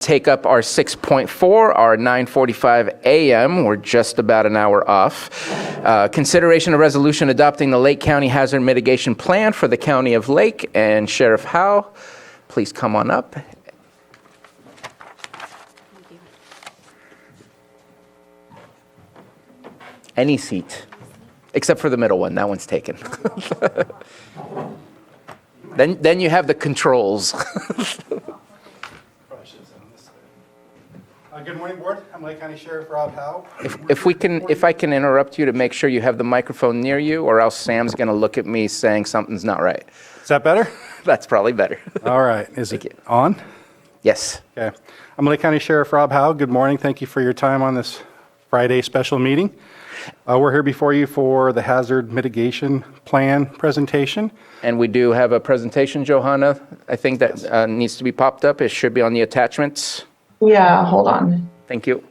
take up our 6.4, our 9:45 a.m. We're just about an hour off. Consideration of resolution adopting the Lake County Hazard Mitigation Plan for the County of Lake. And Sheriff Howe, please come on up. Any seat, except for the middle one. That one's taken. Then you have the controls. Good morning, Board. I'm Lake County Sheriff Rob Howe. If I can interrupt you to make sure you have the microphone near you, or else Sam's going to look at me saying something's not right. Is that better? That's probably better. All right. Is it on? Yes. Okay. I'm Lake County Sheriff Rob Howe. Good morning. Thank you for your time on this Friday special meeting. We're here before you for the Hazard Mitigation Plan presentation. And we do have a presentation, Johanna, I think that needs to be popped up. It should be on the attachments. Yeah, hold on. Thank you.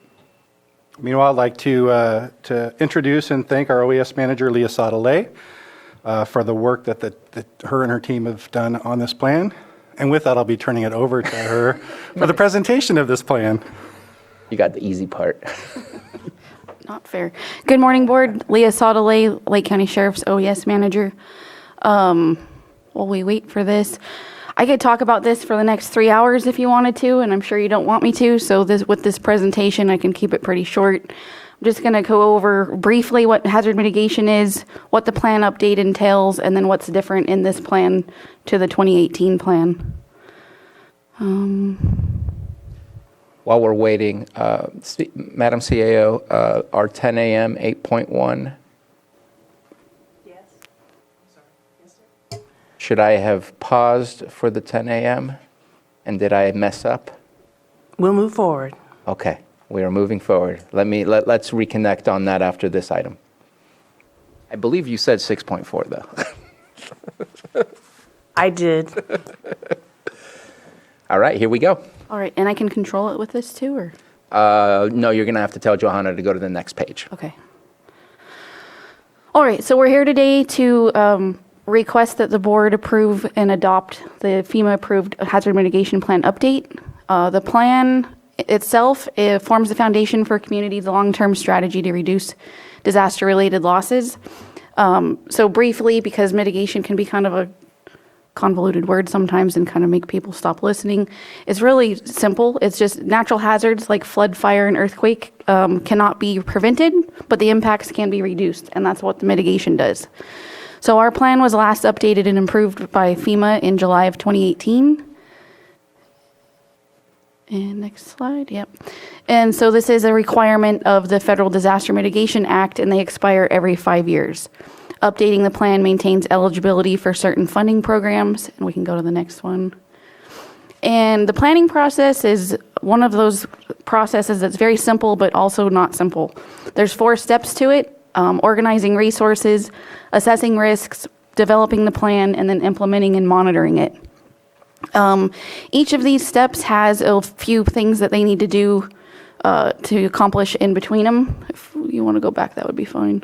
Meanwhile, I'd like to introduce and thank our OES manager, Leah Sautelay, for the work that her and her team have done on this plan. And with that, I'll be turning it over to her for the presentation of this plan. You got the easy part. Not fair. Good morning, Board. Leah Sautelay, Lake County Sheriff's OES manager. While we wait for this, I could talk about this for the next 3 hours if you wanted to, and I'm sure you don't want me to. So with this presentation, I can keep it pretty short. I'm just going to go over briefly what hazard mitigation is, what the plan update entails, and then what's different in this plan to the 2018 plan. While we're waiting, Madam CAO, our 10 a.m. 8.1. Should I have paused for the 10 a.m.? And did I mess up? We'll move forward. Okay, we are moving forward. Let's reconnect on that after this item. I believe you said 6.4 though. I did. All right, here we go. All right, and I can control it with this too, or? No, you're gonna have to tell Johanna to go to the next page. Okay. All right, so we're here today to request that the board approve and adopt the FEMA-approved hazard mitigation plan update. The plan itself, it forms the foundation for communities' long-term strategy to reduce disaster-related losses. So briefly, because mitigation can be kind of a convoluted word sometimes and kind of make people stop listening, it's really simple. It's just natural hazards like flood, fire, and earthquake cannot be prevented, but the impacts can be reduced, and that's what the mitigation does. So our plan was last updated and improved by FEMA in July of 2018. And next slide, yep. And so this is a requirement of the Federal Disaster Mitigation Act, and they expire every 5 years. Updating the plan maintains eligibility for certain funding programs, and we can go to the next one. And the planning process is one of those processes that's very simple, but also not simple. There's 4 steps to it. Organizing resources, assessing risks, developing the plan, and then implementing and monitoring it. Each of these steps has a few things that they need to do to accomplish in between them. If you want to go back, that would be fine.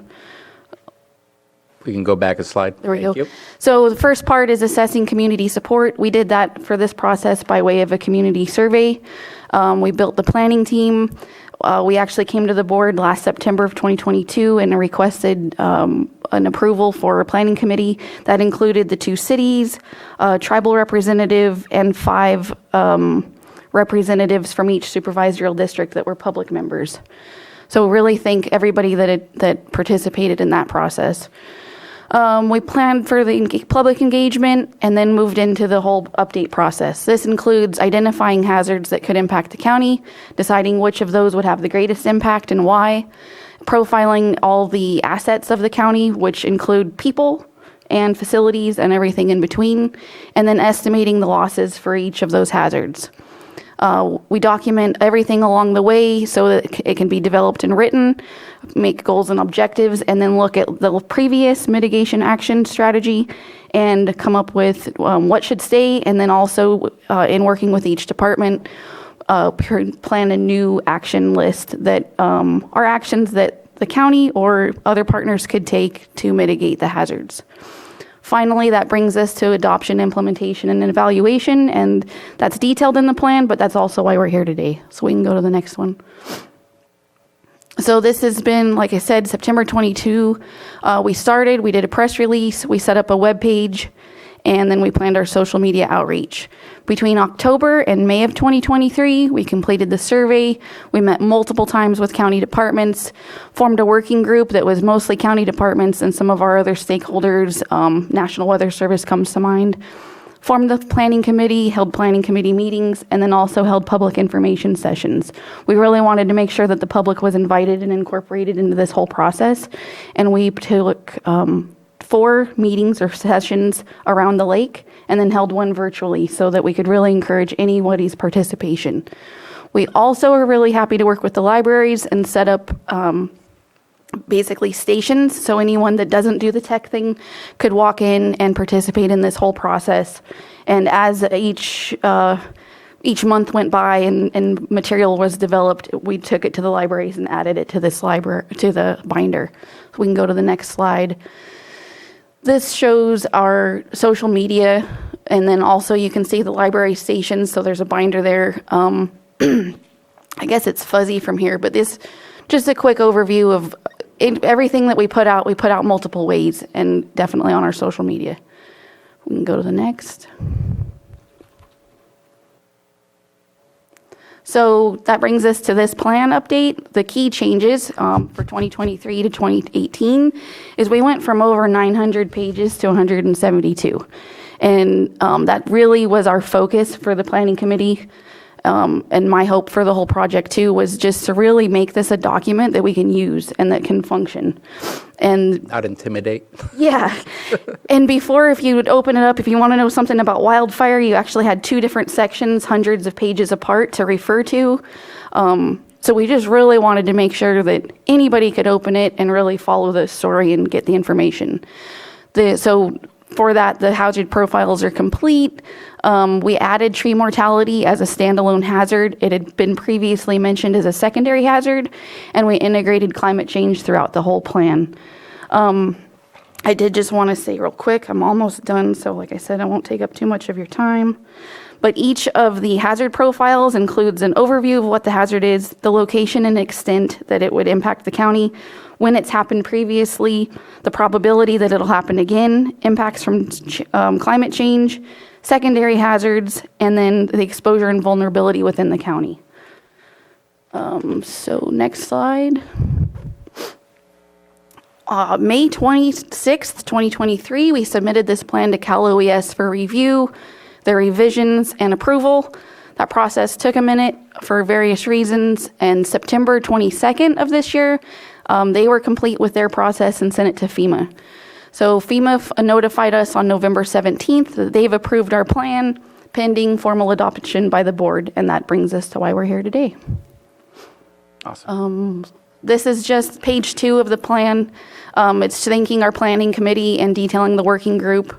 We can go back a slide. There we Thank go. you. So the first part is assessing community support. We did that for this process by way of a community survey. We built the planning team. We actually came to the board last September of 2022 and requested an approval for a planning committee that included the 2 cities, tribal representative, and 5 representatives from each supervisorial district that were public members. So really thank everybody that participated in that process. We planned for the public engagement and then moved into the whole update process. This includes identifying hazards that could impact the county, deciding which of those would have the greatest impact and why, profiling all the assets of the county, which include people and facilities and everything in between, and then estimating the losses for each of those hazards. We document everything along the way so that it can be developed and written, make goals and objectives, and then look at the previous mitigation action strategy and come up with what should stay, and then also in working with each department, plan a new action list that are actions that the county or other partners could take to mitigate the hazards. Finally, that brings us to adoption, implementation, and evaluation, and that's detailed in the plan, but that's also why we're here today. So we can go to the next one. So this has been, like I said, September 22. We did a press release, we set up a web page, and then we planned our social media outreach. Between October and May of 2023, we completed the survey. We met multiple times with county departments, formed a working group that was mostly county departments and some of our other stakeholders. National Weather Service comes to mind. Formed the planning committee, held planning committee meetings, and then also held public information sessions. We really wanted to make sure that the public was invited and incorporated into this whole process. And we took 4 meetings or sessions around the lake and then held one virtually so that we could really encourage anybody's participation. We also are really happy to work with the libraries and set up basically stations, so anyone that doesn't do the tech thing could walk in and participate in this whole process. And as each month went by and material was developed, we took it to the libraries and added it to this to the binder. So we can go to the next slide. This shows our social media, and then also you can see the library stations, so there's a binder there. I guess it's fuzzy from here, but this, just a quick overview of everything that we put out multiple ways, and definitely on our social media. We can go to the next. So that brings us to this plan update. The key changes for 2023 to 2018 is we went from over 900 pages to 172. And that really was our focus for the planning committee. And my hope for the whole project too was just to really make this a document that we can use and that can function. And Not intimidate. yeah. And before, if you would open it up, if you want to know something about wildfire, you actually had 2 different sections, hundreds of pages apart to refer to. So we just really wanted to make sure that anybody could open it and really follow the story and get the information. So for that, the hazard profiles are complete. We added tree mortality as a standalone hazard. It had been previously mentioned as a secondary hazard, and we integrated climate change throughout the whole plan. I did just want to say real quick, I'm almost done, so like I said, I won't take up too much of your time. But each of the hazard profiles includes an overview of what the hazard is, the location and extent that it would impact the county, when it's happened previously, the probability that it'll happen again, impacts from climate change, secondary hazards, and then the exposure and vulnerability within the county. So next slide. May 26th, 2023, we submitted this plan to Cal OES for review, their revisions and approval. That process took a minute for various reasons, and September 22nd of this year, they were complete with their process and sent it to FEMA. So FEMA notified us on November 17th that they've approved our plan pending formal adoption by the board, and that brings us to why we're here today. Awesome. This is just page 2 of the plan. It's thanking our planning committee and detailing the working group.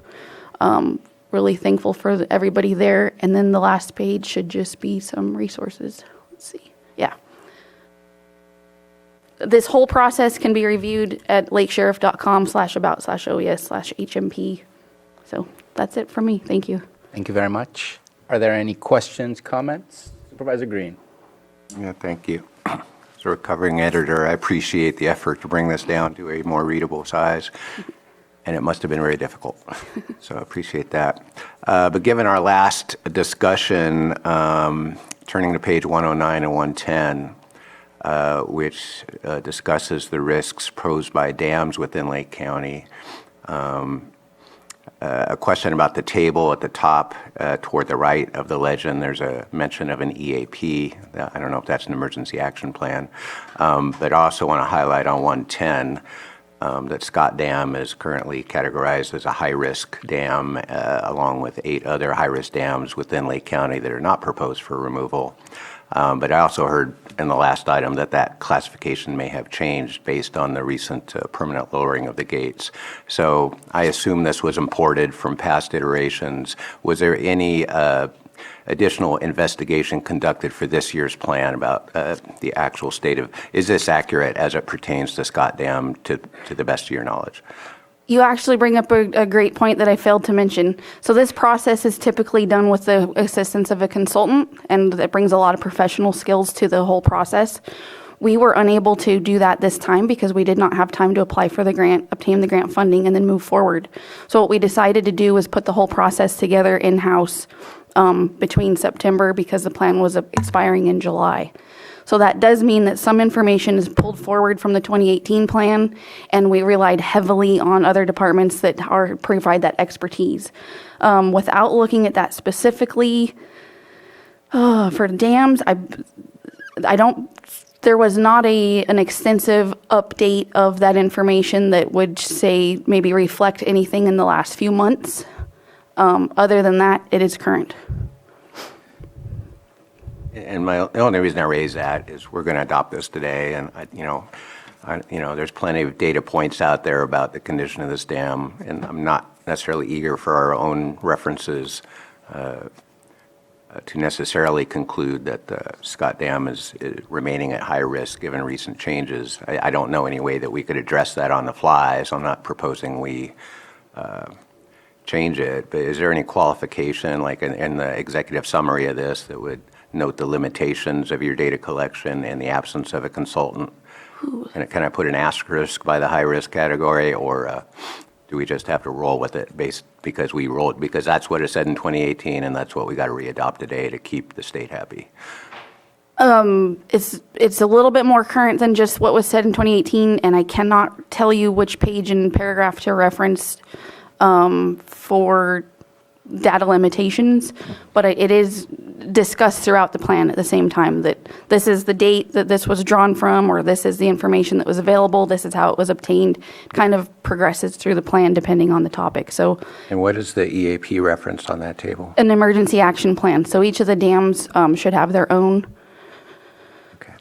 Really thankful for everybody there. And then the last page should just be some resources. Let's see. Yeah. This whole process can be reviewed at lakesheriff.com/about/OES/HMP. So that's it from me. Thank you. Thank you very much. Are there any questions, comments? Supervisor Green. Yeah, thank you. As a recovering editor, I appreciate the effort to bring this down to a more readable size, and it must have been very difficult. So I appreciate that. But given our last discussion, turning to page 109 and 110, which discusses the risks posed by dams within Lake County, a question about the table at the top toward the right of the legend. There's a mention of an EAP. I don't know if that's an emergency action plan. But I also want to highlight on 110 that Scott Dam is currently categorized as a high-risk dam, along with 8 other high-risk dams within Lake County that are not proposed for removal. But I also heard in the last item that classification may have changed based on the recent permanent lowering of the gates. So I assume this was imported from past iterations. Was there any additional investigation conducted for this year's plan about the actual state of, is this accurate as it pertains to Scott Dam to the best of your knowledge? You actually bring up a great point that I failed to mention. So this process is typically done with the assistance of a consultant, and that brings a lot of professional skills to the whole process. We were unable to do that this time because we did not have time to apply for the grant, obtain the grant funding, and then move forward. So what we decided to do was put the whole process together in-house between September, because the plan was expiring in July. So that does mean that some information is pulled forward from the 2018 plan, and we relied heavily on other departments that provide that expertise. Without looking at that specifically, for dams, there was not an extensive update of that information that would say maybe reflect anything in the last few months. Other than that, it is current. And the only reason I raise that is we're going to adopt this today, and there's plenty of data points out there about the condition of this dam, and I'm not necessarily eager for our own references to necessarily conclude that the Scott Dam is remaining at high risk given recent changes. I don't know any way that we could address that on the fly, so I'm not proposing we change it. But is there any qualification, like in the executive summary of this, that would note the limitations of your data collection and the absence of a consultant? And can I put an asterisk by the high-risk category, or do we just have to roll with it because that's what it said in 2018, and that's what we got to re-adopt today to keep the state happy? It's a little bit more current than just what was said in 2018, and I cannot tell you which page and paragraph to reference for data limitations, but it is discussed throughout the plan at the same time that this is the date that this was drawn from, or this is the information that was available, this is how it was obtained. It kind of progresses through the plan depending on the topic. So, And what is the EAP reference on that table? an emergency action plan. So each of the dams should have their own. Okay.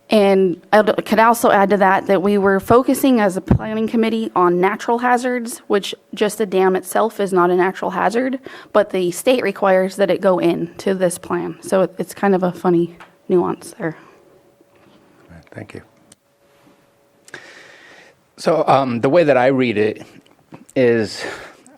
And I could also add to that we were focusing as a planning committee on natural hazards, which just the dam itself is not a natural hazard, but the state requires that it go into this plan. So it's kind of a funny nuance there. Thank you. So the way that I read it is,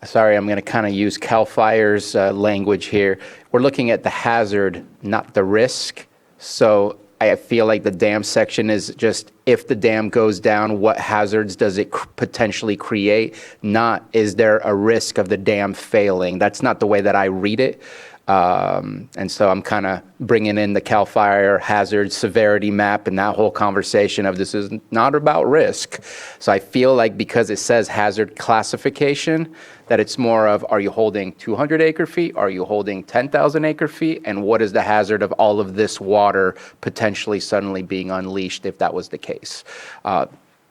sorry, I'm going to kind of use CAL FIRE's language here. We're looking at the hazard, not the risk. So I feel like the dam section is just, if the dam goes down, what hazards does it potentially create? Not, is there a risk of the dam failing? That's not the way that I read it. And so I'm kind of bringing in the CAL FIRE hazard severity map and that whole conversation of this is not about risk. So I feel like because it says hazard classification, that it's more of, are you holding 200 acre feet? Are you holding 10,000 acre feet? And what is the hazard of all of this water potentially suddenly being unleashed if that was the case?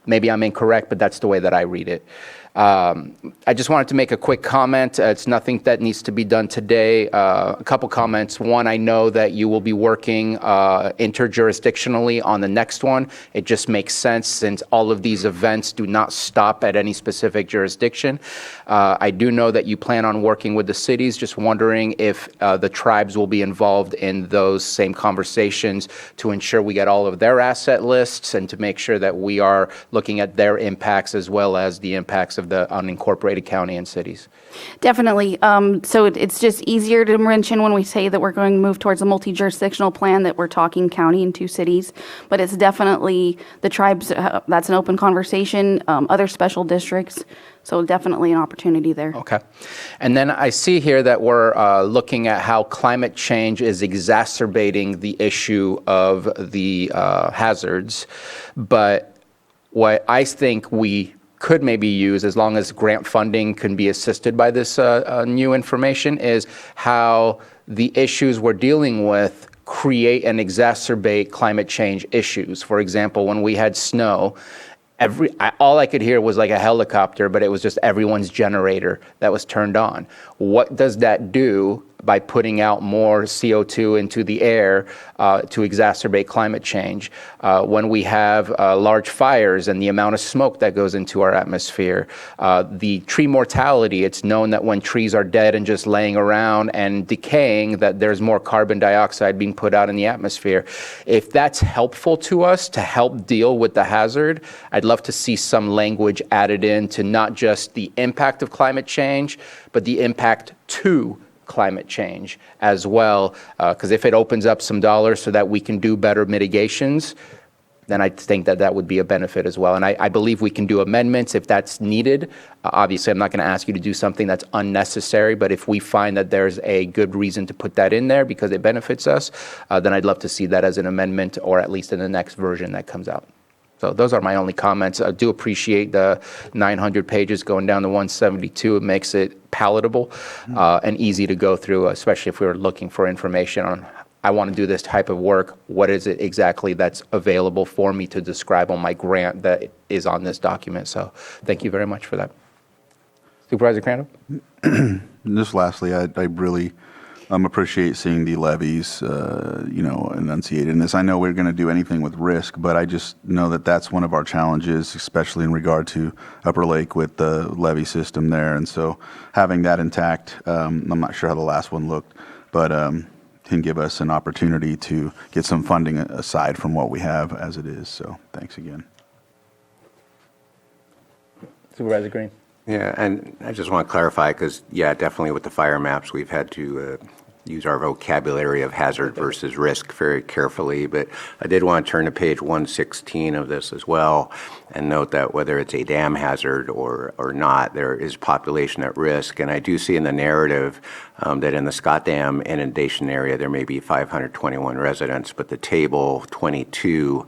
Maybe I'm incorrect, but that's the way that I read it. I just wanted to make a quick comment. It's nothing that needs to be done today. A couple comments. One, I know that you will be working interjurisdictionally on the next one. It just makes sense since all of these events do not stop at any specific jurisdiction. I do know that you plan on working with the cities. Just wondering if the tribes will be involved in those same conversations to ensure we get all of their asset lists and to make sure that we are looking at their impacts as well as the impacts of the unincorporated county and cities. Definitely. So it's just easier to mention when we say that we're going to move towards a multi-jurisdictional plan that we're talking county and 2 cities, but it's definitely the tribes, that's an open conversation, other special districts, so definitely an opportunity there. Okay. And then I see here that we're looking at how climate change is exacerbating the issue of the hazards, but what I think we could maybe use, as long as grant funding can be assisted by this new information, is how the issues we're dealing with create and exacerbate climate change issues. For example, when we had snow, all I could hear was like a helicopter, but it was just everyone's generator that was turned on. What does that do by putting out more CO2 into the air to exacerbate climate change. When we have large fires and the amount of smoke that goes into our atmosphere, the tree mortality, it's known that when trees are dead and just laying around and decaying, that there's more carbon dioxide being put out in the atmosphere. If that's helpful to us to help deal with the hazard, I'd love to see some language added in to not just the impact of climate change, but the impact to climate change as well. Because if it opens up some dollars so that we can do better mitigations, then I think that that would be a benefit as well. And I believe we can do amendments if that's needed. Obviously, I'm not going to ask you to do something that's unnecessary, but if we find that there's a good reason to put that in there because it benefits us, then I'd love to see that as an amendment, or at least in the next version that comes out. So those are my only comments. I do appreciate the 900 pages going down to 172. It makes it palatable and easy to go through, especially if we were looking for information on, I want to do this type of work. What is it exactly that's available for me to describe on my grant that is on this document? So thank you very much for that. Supervisor Crandall? Just lastly, I really appreciate seeing the levies, enunciated in this. I know we're going to do anything with risk, but I just know that that's one of our challenges, especially in regard to Upper Lake with the levee system there. And so having that intact, I'm not sure how the last one looked, but can give us an opportunity to get some funding aside from what we have as it is. So thanks again. Supervisor Green? Yeah, and I just want to clarify, because, yeah, definitely with the fire maps, we've had to use our vocabulary of hazard versus risk very carefully. But I did want to turn to page 116 of this as well and note that whether it's a dam hazard or not, there is population at risk. And I do see in the narrative that in the Scott Dam inundation area, there may be 521 residents, but the table 22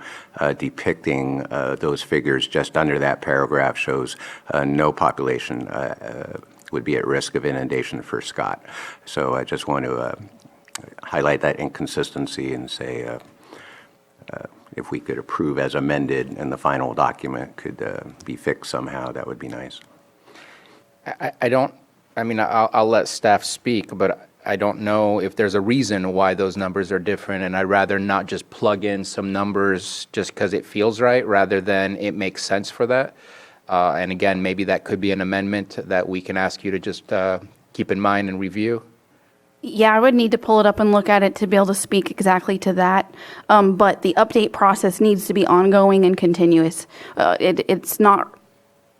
depicting those figures just under that paragraph shows no population would be at risk of inundation for Scott. So I just want to highlight that inconsistency and say if we could approve as amended and the final document could be fixed somehow, that would be nice. I'll let staff speak, but I don't know if there's a reason why those numbers are different, and I'd rather not just plug in some numbers just because it feels right, rather than it makes sense for that. And again, maybe that could be an amendment that we can ask you to just keep in mind and review. Yeah, I would need to pull it up and look at it to be able to speak exactly to that. But the update process needs to be ongoing and continuous. It's not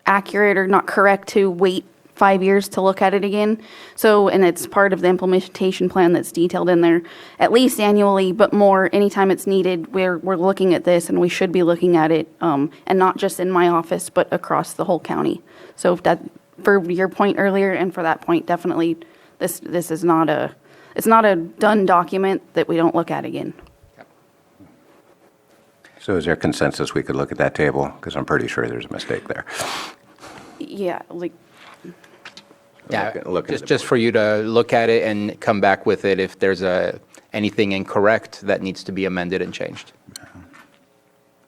accurate or not correct to wait 5 years to look at it again. So, and it's part of the implementation plan that's detailed in there, at least annually, but more anytime it's needed. We're looking at this, and we should be looking at it, and not just in my office, but across the whole county. So if that, for your point earlier, and for that point, definitely, this is not it's not a done document that we don't look at again. So is there consensus we could look at that table? Because I'm pretty sure there's a mistake there. Yeah, like. Yeah, Look at just for you to look at it and come back with it if there's anything incorrect that needs to be amended and changed.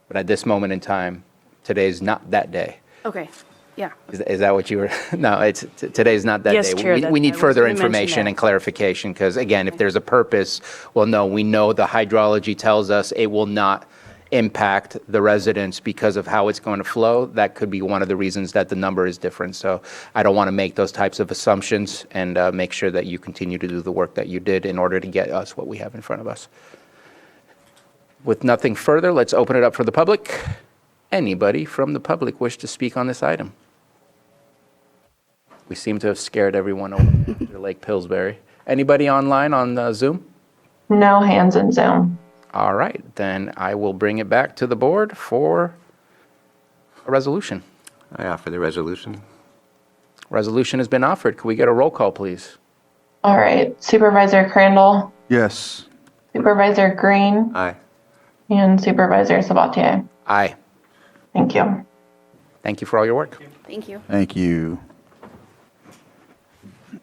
But at this moment in time, today's not that day. Okay, yeah. Is that what you were? No, today's not that Yes, day. Chair, We need I was further gonna mention information that. and clarification, because again, if there's a purpose, well, no, we know the hydrology tells us it will not impact the residents because of how it's going to flow. That could be one of the reasons that the number is different. So I don't want to make those types of assumptions, and make sure that you continue to do the work that you did in order to get us what we have in front of us. With nothing further, let's open it up for the public. Anybody from the public wish to speak on this item? We seem to have scared everyone over to Lake Pillsbury. Anybody online on Zoom? No hands in Zoom. All right, then I will bring it back to the board for a resolution. I offer the resolution. Resolution has been offered. Could we get a roll call, please? All right. Supervisor Crandall, Yes. Supervisor Green, Aye. and Supervisor Sabatier. Aye. Thank you. Thank you for all your work. Thank you. Thank you.